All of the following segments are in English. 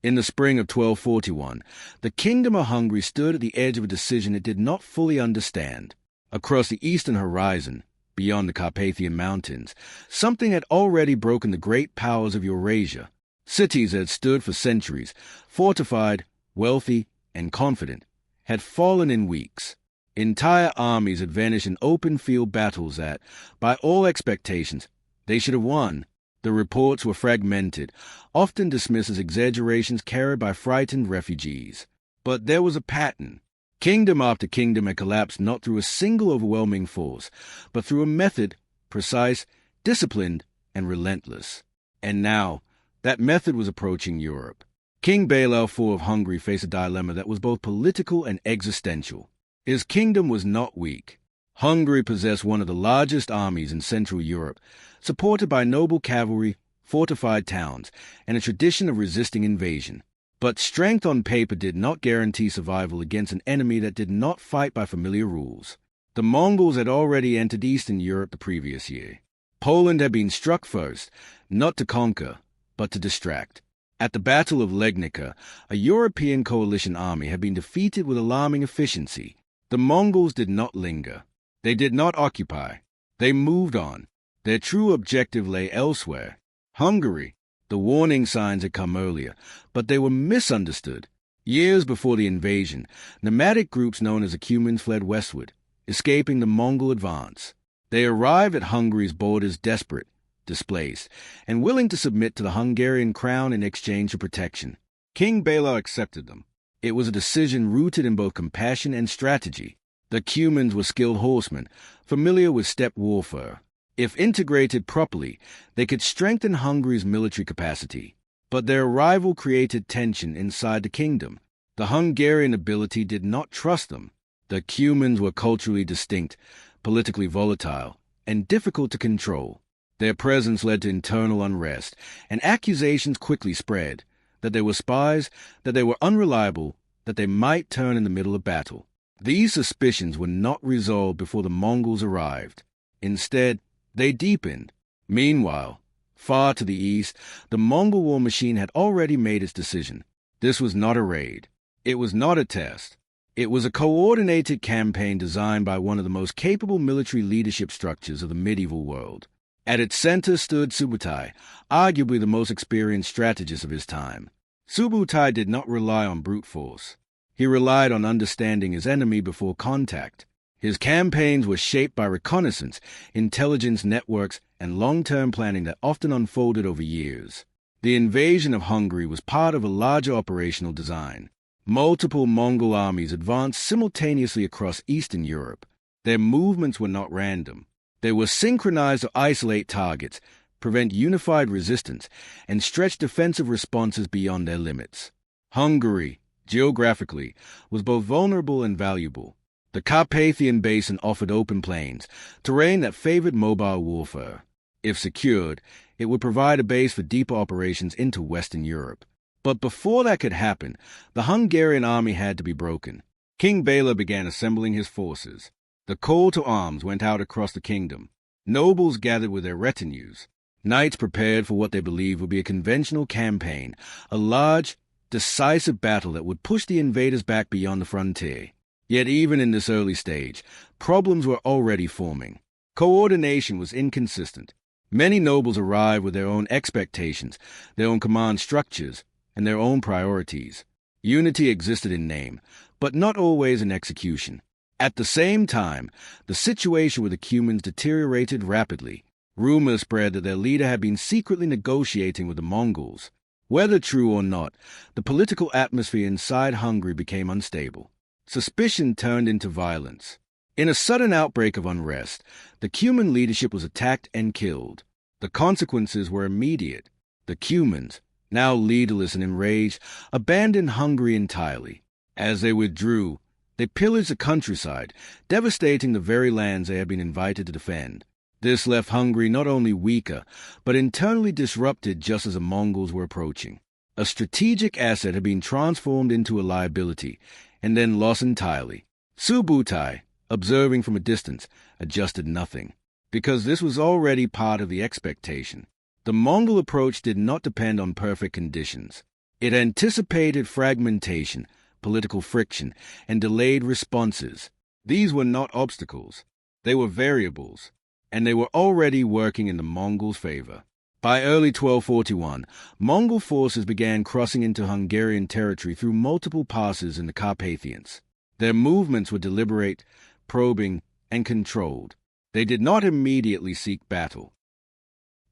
In the spring of 1241, the Kingdom of Hungary stood at the edge of a decision it did not fully understand. Across the eastern horizon, beyond the Carpathian Mountains, something had already broken the great powers of Eurasia. Cities that had stood for centuries, fortified, wealthy, and confident, had fallen in weeks. Entire armies had vanished in open-field battles that, by all expectations, they should have won. The reports were fragmented, often dismissed as exaggerations carried by frightened refugees. But there was a pattern. Kingdom after kingdom had collapsed not through a single overwhelming force, but through a method, precise, disciplined, and relentless. And now, that method was approaching Europe. King Battle IV of Hungary faced a dilemma that was both political and existential. His kingdom was not weak. Hungary possessed one of the largest armies in Central Europe, supported by noble cavalry, fortified towns, and a tradition of resisting invasion. But strength on paper did not guarantee survival against an enemy that did not fight by familiar rules. The Mongols had already entered Eastern Europe the previous year. Poland had been struck first, not to conquer, but to distract. At the Battle of Legnica, a European coalition army had been defeated with alarming efficiency. The Mongols did not linger. They did not occupy. They moved on. Their true objective lay elsewhere. Hungary. The warning signs had come earlier, but they were misunderstood. Years before the invasion, nomadic groups known as Ecumens fled westward, escaping the Mongol advance. They arrived at Hungary's borders desperate, displaced, and willing to submit to the Hungarian crown in exchange for protection. King Bela accepted them. It was a decision rooted in both compassion and strategy. The Cumans were skilled horsemen, familiar with steppe warfare. If integrated properly, they could strengthen Hungary's military capacity. But their arrival created tension inside the kingdom. The Hungarian nobility did not trust them. The Cumans were culturally distinct, politically volatile, and difficult to control. Their presence led to internal unrest, and accusations quickly spread that they were spies, that they were unreliable, that they might turn in the middle of battle. These suspicions were not resolved before the Mongols arrived. Instead, they deepened. Meanwhile, far to the east, the Mongol war machine had already made its decision. This was not a raid. It was not a test. It was a coordinated campaign designed by one of the most capable military leadership structures of the medieval world. At its center stood Subutai, arguably the most experienced strategist of his time. Subutai did not rely on brute force. He relied on understanding his enemy before contact. His campaigns were shaped by reconnaissance, intelligence networks, and long-term planning that often unfolded over years. The invasion of Hungary was part of a larger operational design. Multiple Mongol armies advanced simultaneously across Eastern Europe. Their movements were not random. They were synchronized to isolate targets, prevent unified resistance, and stretch defensive responses beyond their limits. Hungary, geographically, was both vulnerable and valuable. The Carpathian Basin offered open plains, terrain that favored mobile warfare. If secured, it would provide a base for deeper operations into Western Europe. But before that could happen, the Hungarian army had to be broken. King Bela began assembling his forces. The call to arms went out across the kingdom. Nobles gathered with their retinues. Knights prepared for what they believed would be a conventional campaign, a large, decisive battle that would push the invaders back beyond the frontier. Yet even in this early stage, problems were already forming. Coordination was inconsistent. Many nobles arrived with their own expectations, their own command structures, and their own priorities. Unity existed in name, but not always in execution. At the same time, the situation with the Cumans deteriorated rapidly. Rumors spread that their leader had been secretly negotiating with the Mongols. Whether true or not, the political atmosphere inside Hungary became unstable. Suspicion turned into violence. In a sudden outbreak of unrest, the Cuman leadership was attacked and killed. The consequences were immediate. The Cumans, now leaderless and enraged, abandoned Hungary entirely. As they withdrew, they pillaged the countryside, devastating the very lands they had been invited to defend. This left Hungary not only weaker, but internally disrupted just as the Mongols were approaching. A strategic asset had been transformed into a liability, and then lost entirely. Subutai, observing from a distance, adjusted nothing, because this was already part of the expectation. The Mongol approach did not depend on perfect conditions. It anticipated fragmentation, political friction, and delayed responses. These were not obstacles. They were variables, and they were already working in the Mongols' favor. By early 1241, Mongol forces began crossing into Hungarian territory through multiple passes in the Carpathians. Their movements were deliberate, probing, and controlled. They did not immediately seek battle.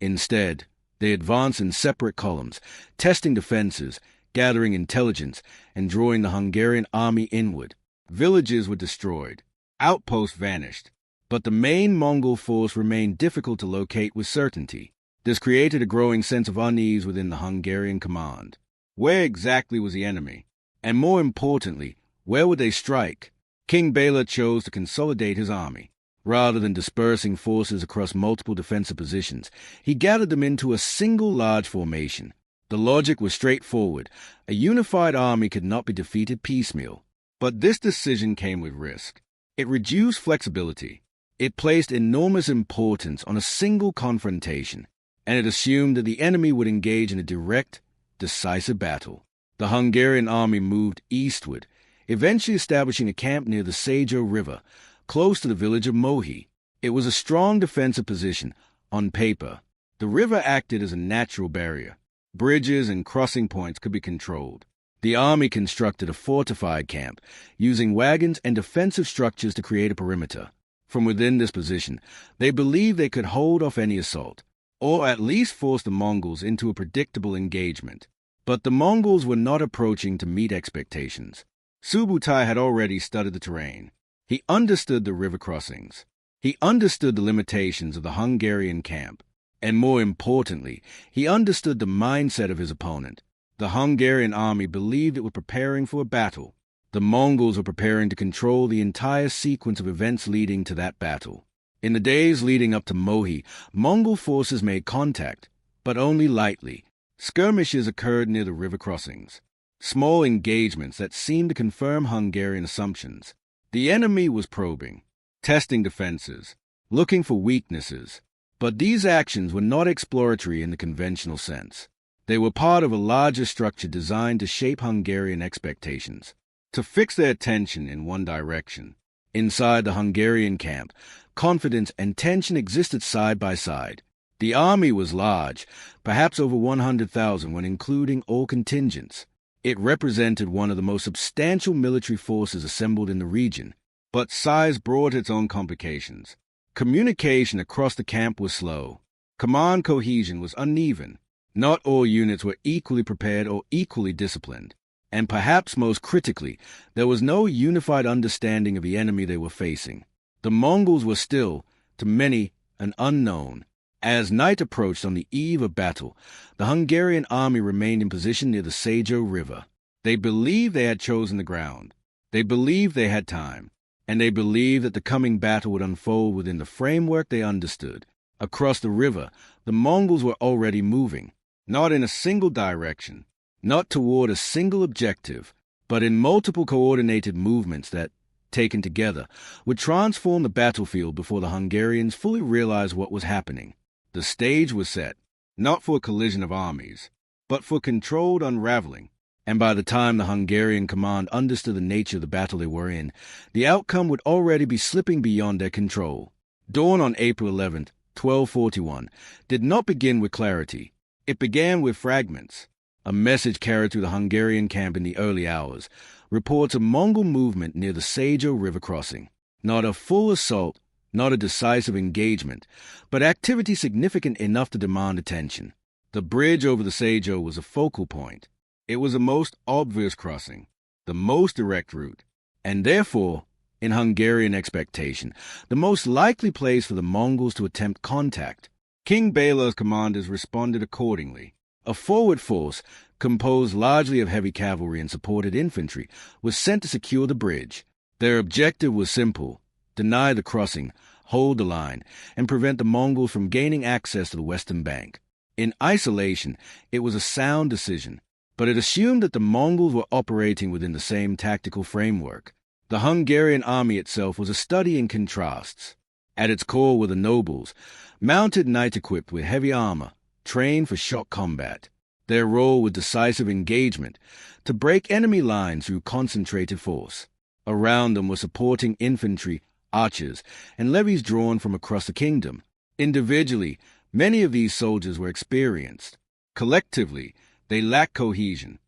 Instead, they advanced in separate columns, testing defenses, gathering intelligence, and drawing the Hungarian army inward. Villages were destroyed. Outposts vanished. But the main Mongol force remained difficult to locate with certainty. This created a growing sense of unease within the Hungarian command. Where exactly was the enemy? And more importantly, where would they strike? King Bela chose to consolidate his army. Rather than dispersing forces across multiple defensive positions, he gathered them into a single large formation. The logic was straightforward. A unified army could not be defeated piecemeal. But this decision came with risk. It reduced flexibility. It placed enormous importance on a single confrontation, and it assumed that the enemy would engage in a direct, decisive battle. The Hungarian army moved eastward, eventually establishing a camp near the Sejo River, close to the village of Mohi. It was a strong defensive position, on paper. The river acted as a natural barrier. Bridges and crossing points could be controlled. The army constructed a fortified camp, using wagons and defensive structures to create a perimeter. From within this position, they believed they could hold off any assault, or at least force the Mongols into a predictable engagement. But the Mongols were not approaching to meet expectations. Subutai had already studied the terrain. He understood the river crossings. He understood the limitations of the Hungarian camp. And more importantly, he understood the mindset of his opponent. The Hungarian army believed it was preparing for a battle. The Mongols were preparing to control the entire sequence of events leading to that battle. In the days leading up to Mohi, Mongol forces made contact, but only lightly. Skirmishes occurred near the river crossings. Small engagements that seemed to confirm Hungarian assumptions. The enemy was probing, testing defenses, looking for weaknesses. But these actions were not exploratory in the conventional sense. They were part of a larger structure designed to shape Hungarian expectations, to fix their attention in one direction. Inside the Hungarian camp, confidence and tension existed side by side. The army was large, perhaps over 100,000 when including all contingents. It represented one of the most substantial military forces assembled in the region. But size brought its own complications. Communication across the camp was slow. Command cohesion was uneven. Not all units were equally prepared or equally disciplined. And perhaps most critically, there was no unified understanding of the enemy they were facing. The Mongols were still, to many, an unknown. As night approached on the eve of battle, the Hungarian army remained in position near the Sejo River. They believed they had chosen the ground. They believed they had time. And they believed that the coming battle would unfold within the framework they understood. Across the river, the Mongols were already moving, not in a single direction, not toward a single objective, but in multiple coordinated movements that, taken together, would transform the battlefield before the Hungarians fully realized what was happening. The stage was set, not for a collision of armies, but for controlled unraveling. And by the time the Hungarian command understood the nature of the battle they were in, the outcome would already be slipping beyond their control. Dawn on April 11, 1241, did not begin with clarity. It began with fragments. A message carried through the Hungarian camp in the early hours, reports of Mongol movement near the Sejo River crossing. Not a full assault, not a decisive engagement, but activity significant enough to demand attention. The bridge over the Sejo was a focal point. It was the most obvious crossing, the most direct route, and therefore, in Hungarian expectation, the most likely place for the Mongols to attempt contact. King Bela's commanders responded accordingly. A forward force, composed largely of heavy cavalry and supported infantry, was sent to secure the bridge. Their objective was simple: deny the crossing, hold the line, and prevent the Mongols from gaining access to the western bank. In isolation, it was a sound decision, but it assumed that the Mongols were operating within the same tactical framework. The Hungarian army itself was a study in contrasts. At its core were the nobles, mounted knights equipped with heavy armor, trained for shock combat. Their role was decisive engagement, to break enemy lines through concentrated force. Around them were supporting infantry, archers, and levies drawn from across the kingdom. Individually, many of these soldiers were experienced. Collectively, they lacked cohesion.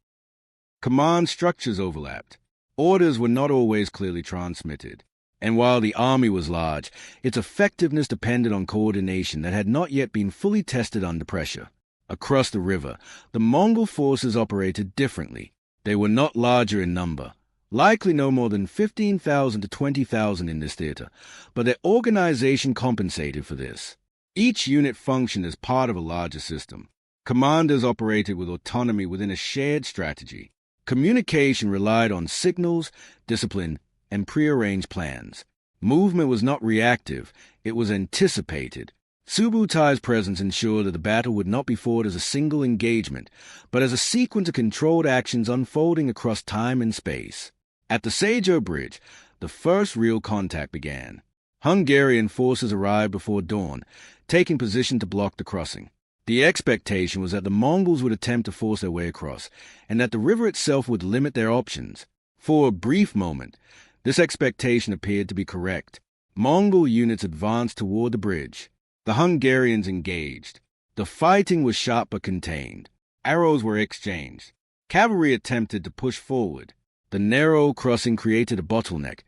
Command structures overlapped. Orders were not always clearly transmitted. And while the army was large, its effectiveness depended on coordination that had not yet been fully tested under pressure. Across the river, the Mongol forces operated differently. They were not larger in number, likely no more than 15,000 to 20,000 in this theater, but their organization compensated for this. Each unit functioned as part of a larger system. Commanders operated with autonomy within a shared strategy. Communication relied on signals, discipline, and prearranged plans. Movement was not reactive, it was anticipated. Subutai's presence ensured that the battle would not be fought as a single engagement, but as a sequence of controlled actions unfolding across time and space. At the Seijo Bridge, the first real contact began. Hungarian forces arrived before dawn, taking position to block the crossing. The expectation was that the Mongols would attempt to force their way across, and that the river itself would limit their options. For a brief moment, this expectation appeared to be correct. Mongol units advanced toward the bridge. The Hungarians engaged. The fighting was sharp but contained. Arrows were exchanged. Cavalry attempted to push forward. The narrow crossing created a bottleneck,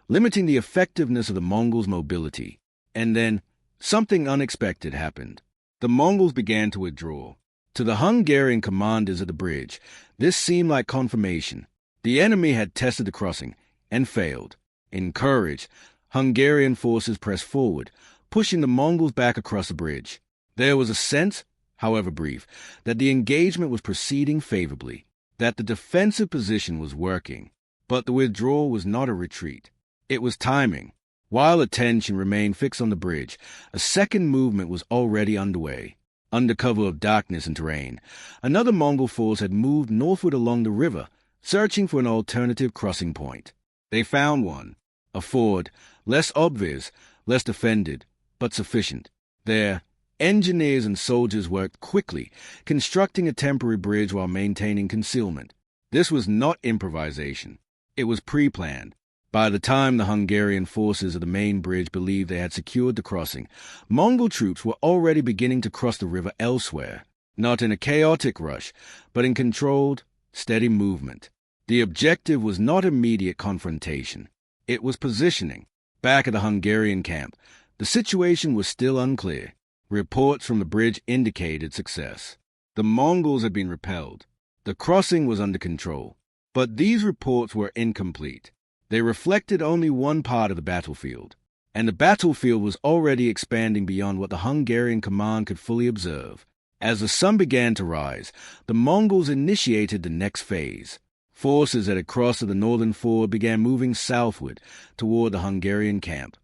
limiting the effectiveness of the Mongols' mobility. And then, something unexpected happened. The Mongols began to withdraw. To the Hungarian commanders at the bridge, this seemed like confirmation. The enemy had tested the crossing and failed. Encouraged, Hungarian forces pressed forward, pushing the Mongols back across the bridge. There was a sense, however brief, that the engagement was proceeding favorably, that the defensive position was working. But the withdrawal was not a retreat. It was timing. While attention remained fixed on the bridge, a second movement was already underway. Under cover of darkness and terrain, another Mongol force had moved northward along the river, searching for an alternative crossing point. They found one, a ford, less obvious, less defended, but sufficient. There, engineers and soldiers worked quickly, constructing a temporary bridge while maintaining concealment. This was not improvisation. It was pre-planned. By the time the Hungarian forces of the main bridge believed they had secured the crossing, Mongol troops were already beginning to cross the river elsewhere, not in a chaotic rush, but in controlled, steady movement. The objective was not immediate confrontation. It was positioning. Back at the Hungarian camp, the situation was still unclear. Reports from the bridge indicated success. The Mongols had been repelled. The crossing was under control. But these reports were incomplete. They reflected only one part of the battlefield, and the battlefield was already expanding beyond what the Hungarian command could fully observe. As the sun began to rise, the Mongols initiated the next phase. Forces that had crossed to the northern ford began moving southward toward the Hungarian camp,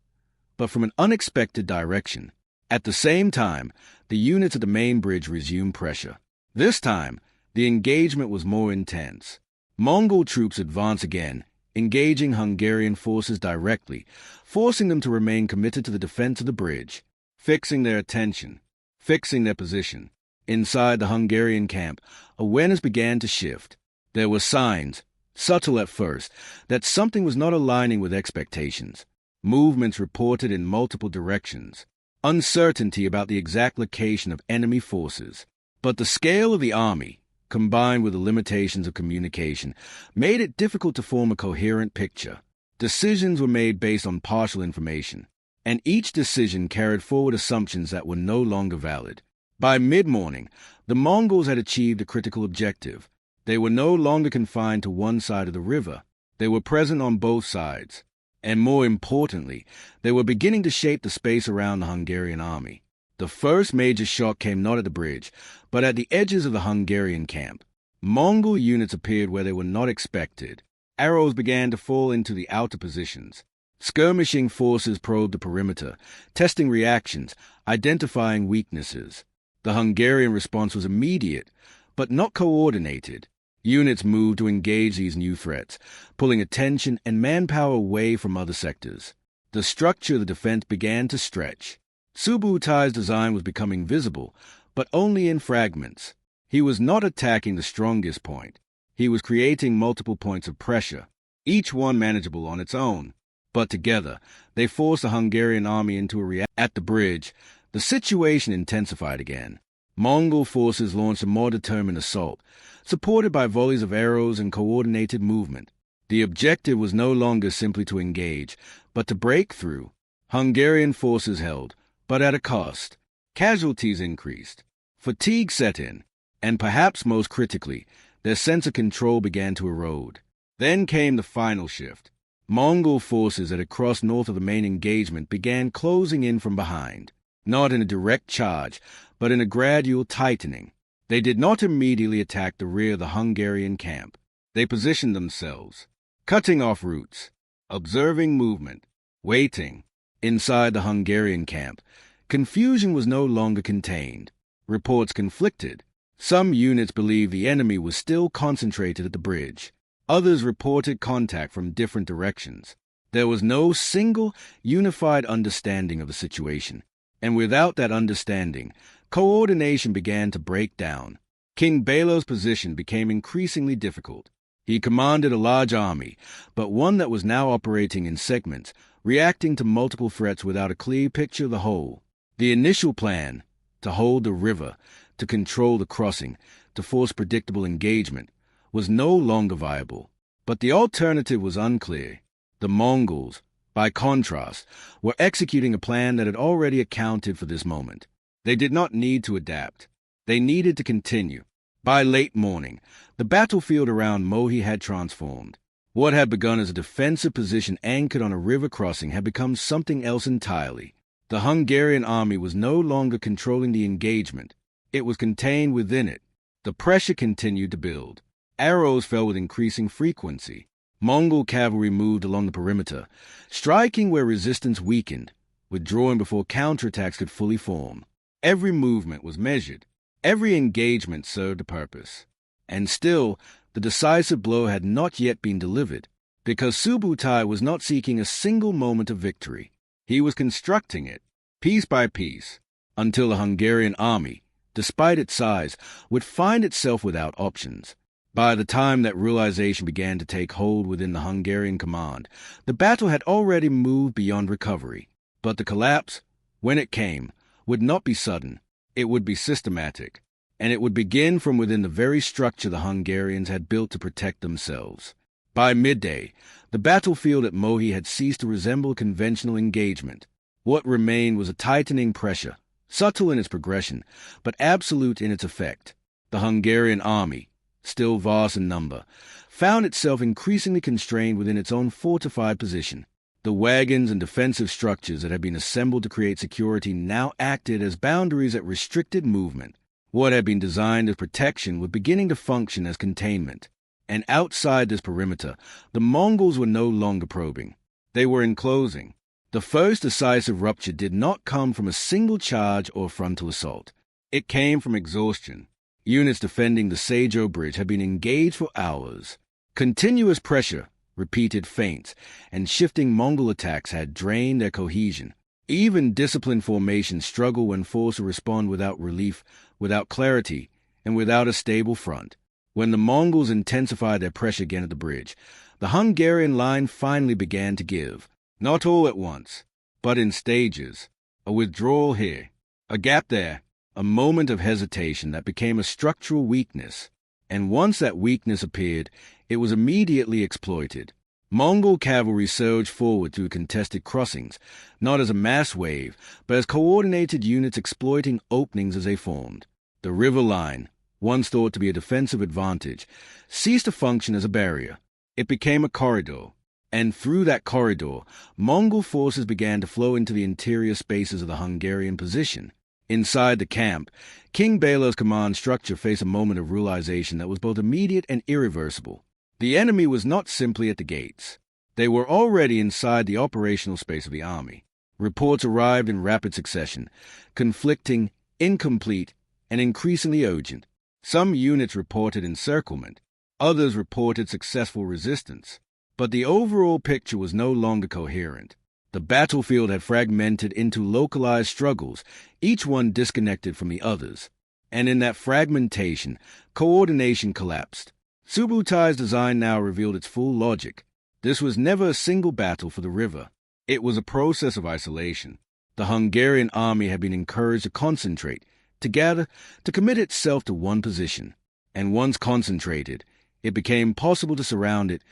but from an unexpected direction. At the same time, the units at the main bridge resumed pressure. This time, the engagement was more intense. Mongol troops advanced again, engaging Hungarian forces directly, forcing them to remain committed to the defense of the bridge, fixing their attention, fixing their position. Inside the Hungarian camp, awareness began to shift. There were signs, subtle at first, that something was not aligning with expectations. Movements reported in multiple directions. Uncertainty about the exact location of enemy forces. But the scale of the army, combined with the limitations of communication, made it difficult to form a coherent picture. Decisions were made based on partial information, and each decision carried forward assumptions that were no longer valid. By mid-morning, the Mongols had achieved a critical objective. They were no longer confined to one side of the river. They were present on both sides. And more importantly, they were beginning to shape the space around the Hungarian army. The first major shock came not at the bridge, but at the edges of the Hungarian camp. Mongol units appeared where they were not expected. Arrows began to fall into the outer positions. Skirmishing forces probed the perimeter, testing reactions, identifying weaknesses. The Hungarian response was immediate, but not coordinated. Units moved to engage these new threats, pulling attention and manpower away from other sectors. The structure of the defense began to stretch. Subutai's design was becoming visible, but only in fragments. He was not attacking the strongest point. He was creating multiple points of pressure, each one manageable on its own. But together, they forced the Hungarian army into a reaction. At the bridge, the situation intensified again. Mongol forces launched a more determined assault, supported by volleys of arrows and coordinated movement. The objective was no longer simply to engage, but to break through. Hungarian forces held, but at a cost. Casualties increased. Fatigue set in, and perhaps most critically, their sense of control began to erode. Then came the final shift. Mongol forces that had crossed north of the main engagement began closing in from behind, not in a direct charge, but in a gradual tightening. They did not immediately attack the rear of the Hungarian camp. They positioned themselves, cutting off routes, observing movement, waiting. Inside the Hungarian camp, confusion was no longer contained. Reports conflicted. Some units believed the enemy was still concentrated at the bridge. Others reported contact from different directions. There was no single, unified understanding of the situation, and without that understanding, coordination began to break down. King Balo's position became increasingly difficult. He commanded a large army, but one that was now operating in segments, reacting to multiple threats without a clear picture of the whole. The initial plan, to hold the river, to control the crossing, to force predictable engagement, was no longer viable. But the alternative was unclear. The Mongols, by contrast, were executing a plan that had already accounted for this moment. They did not need to adapt. They needed to continue. By late morning, the battlefield around Mohi had transformed. What had begun as a defensive position anchored on a river crossing had become something else entirely. The Hungarian army was no longer controlling the engagement. It was contained within it. The pressure continued to build. Arrows fell with increasing frequency. Mongol cavalry moved along the perimeter, striking where resistance weakened, withdrawing before counterattacks could fully form. Every movement was measured. Every engagement served a purpose. And still, the decisive blow had not yet been delivered, because Subutai was not seeking a single moment of victory. He was constructing it, piece by piece, until the Hungarian army, despite its size, would find itself without options. By the time that realization began to take hold within the Hungarian command, the battle had already moved beyond recovery. But the collapse, when it came, would not be sudden. It would be systematic, and it would begin from within the very structure the Hungarians had built to protect themselves. By midday, the battlefield at Mohi had ceased to resemble a conventional engagement. What remained was a tightening pressure, subtle in its progression, but absolute in its effect. The Hungarian army, still vast in number, found itself increasingly constrained within its own fortified position. The wagons and defensive structures that had been assembled to create security now acted as boundaries that restricted movement. What had been designed as protection was beginning to function as containment. And outside this perimeter, the Mongols were no longer probing. They were enclosing. The first decisive rupture did not come from a single charge or frontal assault. It came from exhaustion. Units defending the Sejo Bridge had been engaged for hours. Continuous pressure, repeated feints, and shifting Mongol attacks had drained their cohesion. Even disciplined formations struggle when forced to respond without relief, without clarity, and without a stable front. When the Mongols intensified their pressure again at the bridge, the Hungarian line finally began to give. Not all at once, but in stages. A withdrawal here, a gap there, a moment of hesitation that became a structural weakness. And once that weakness appeared, it was immediately exploited. Mongol cavalry surged forward through contested crossings, not as a mass wave, but as coordinated units exploiting openings as they formed. The river line, once thought to be a defensive advantage, ceased to function as a barrier. It became a corridor, and through that corridor, Mongol forces began to flow into the interior spaces of the Hungarian position. Inside the camp, King Bela's command structure faced a moment of realization that was both immediate and irreversible. The enemy was not simply at the gates. They were already inside the operational space of the army. Reports arrived in rapid succession, conflicting, incomplete, and increasingly urgent. Some units reported encirclement, others reported successful resistance. But the overall picture was no longer coherent. The battlefield had fragmented into localized struggles, each one disconnected from the others. And in that fragmentation, coordination collapsed. Subutai's design now revealed its full logic. This was never a single battle for the river. It was a process of isolation. The Hungarian army had been encouraged to concentrate, to gather, to commit itself to one position. And once concentrated, it became possible to surround it,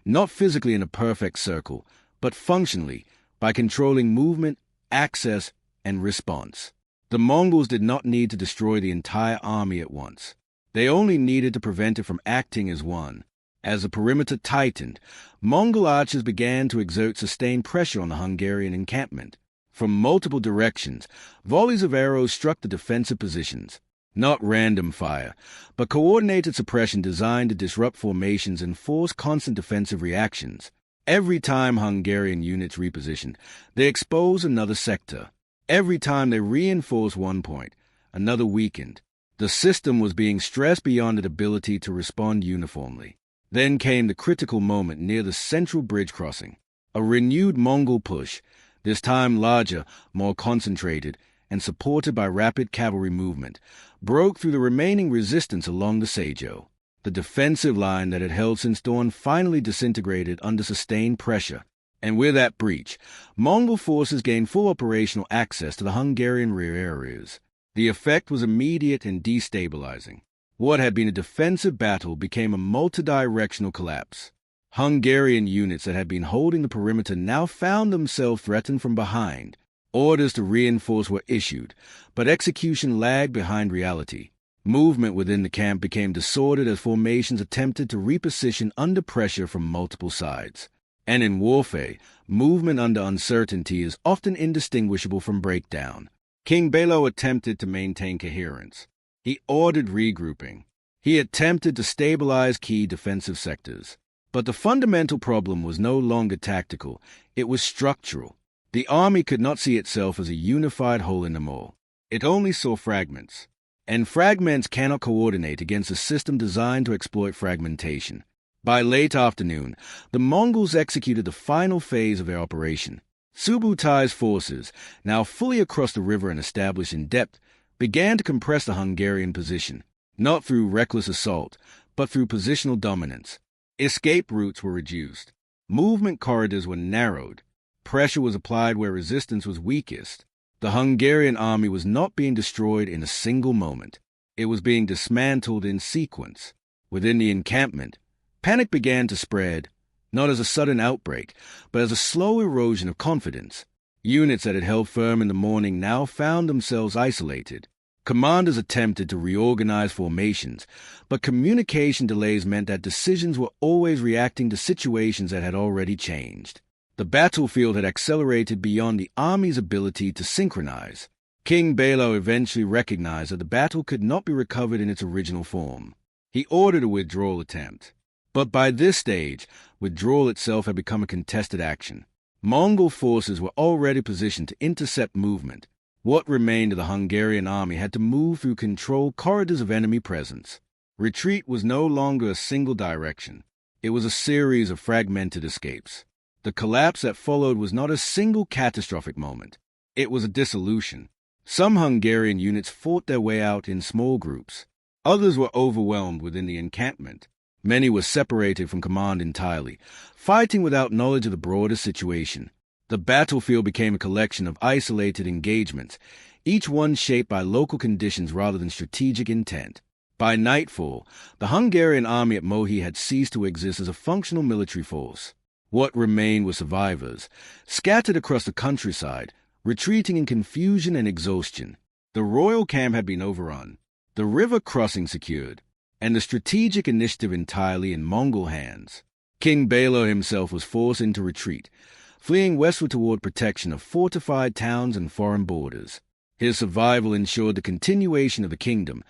not physically in a perfect circle, but functionally, by controlling movement, access, and response. The Mongols did not need to destroy the entire army at once. They only needed to prevent it from acting as one. As the perimeter tightened, Mongol archers began to exert sustained pressure on the Hungarian encampment. From multiple directions, volleys of arrows struck the defensive positions. Not random fire, but coordinated suppression designed to disrupt formations and force constant defensive reactions. Every time Hungarian units repositioned, they exposed another sector. Every time they reinforced one point, another weakened. The system was being stressed beyond its ability to respond uniformly. Then came the critical moment near the central bridge crossing. A renewed Mongol push, this time larger, more concentrated, and supported by rapid cavalry movement, broke through the remaining resistance along the Sejo. The defensive line that had held since dawn finally disintegrated under sustained pressure. And with that breach, Mongol forces gained full operational access to the Hungarian rear areas. The effect was immediate and destabilizing. What had been a defensive battle became a multidirectional collapse. Hungarian units that had been holding the perimeter now found themselves threatened from behind. Orders to reinforce were issued, but execution lagged behind reality. Movement within the camp became disordered as formations attempted to reposition under pressure from multiple sides. And in warfare, movement under uncertainty is often indistinguishable from breakdown. King Belo attempted to maintain coherence. He ordered regrouping. He attempted to stabilize key defensive sectors. But the fundamental problem was no longer tactical, it was structural. The army could not see itself as a unified whole anymore. It only saw fragments. And fragments cannot coordinate against a system designed to exploit fragmentation. By late afternoon, the Mongols executed the final phase of their operation. Subutai's forces, now fully across the river and established in depth, began to compress the Hungarian position, not through reckless assault, but through positional dominance. Escape routes were reduced. Movement corridors were narrowed. Pressure was applied where resistance was weakest. The Hungarian army was not being destroyed in a single moment. It was being dismantled in sequence. Within the encampment, panic began to spread, not as a sudden outbreak, but as a slow erosion of confidence. Units that had held firm in the morning now found themselves isolated. Commanders attempted to reorganize formations, but communication delays meant that decisions were always reacting to situations that had already changed. The battlefield had accelerated beyond the army's ability to synchronize. King Belo eventually recognized that the battle could not be recovered in its original form. He ordered a withdrawal attempt. But by this stage, withdrawal itself had become a contested action. Mongol forces were already positioned to intercept movement. What remained of the Hungarian army had to move through controlled corridors of enemy presence. Retreat was no longer a single direction. It was a series of fragmented escapes. The collapse that followed was not a single catastrophic moment. It was a dissolution. Some Hungarian units fought their way out in small groups. Others were overwhelmed within the encampment. Many were separated from command entirely, fighting without knowledge of the broader situation. The battlefield became a collection of isolated engagements, each one shaped by local conditions rather than strategic intent. By nightfall, the Hungarian army at Mohi had ceased to exist as a functional military force. What remained were survivors, scattered across the countryside, retreating in confusion and exhaustion. The royal camp had been overrun, the river crossing secured, and the strategic initiative entirely in Mongol hands. King Belo himself was forced into retreat, fleeing westward toward protection of fortified towns and foreign borders. His survival ensured the continuation of the kingdom,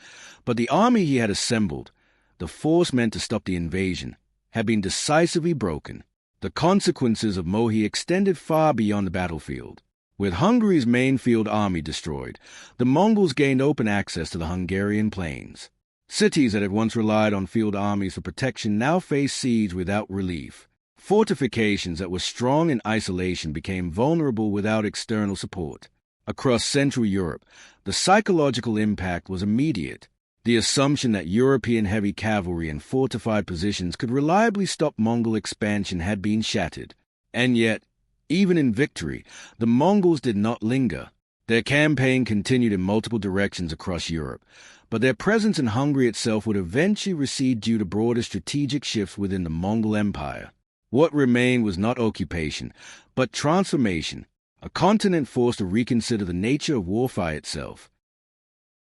but the army he had assembled, the force meant to stop the invasion, had been decisively broken. The consequences of Mohi extended far beyond the battlefield. With Hungary's main field army destroyed, the Mongols gained open access to the Hungarian plains. Cities that had once relied on field armies for protection now faced siege without relief. Fortifications that were strong in isolation became vulnerable without external support. Across Central Europe, the psychological impact was immediate. The assumption that European heavy cavalry and fortified positions could reliably stop Mongol expansion had been shattered. And yet, even in victory, the Mongols did not linger. Their campaign continued in multiple directions across Europe, but their presence in Hungary itself would eventually recede due to broader strategic shifts within the Mongol Empire. What remained was not occupation, but transformation, a continent forced to reconsider the nature of warfare itself.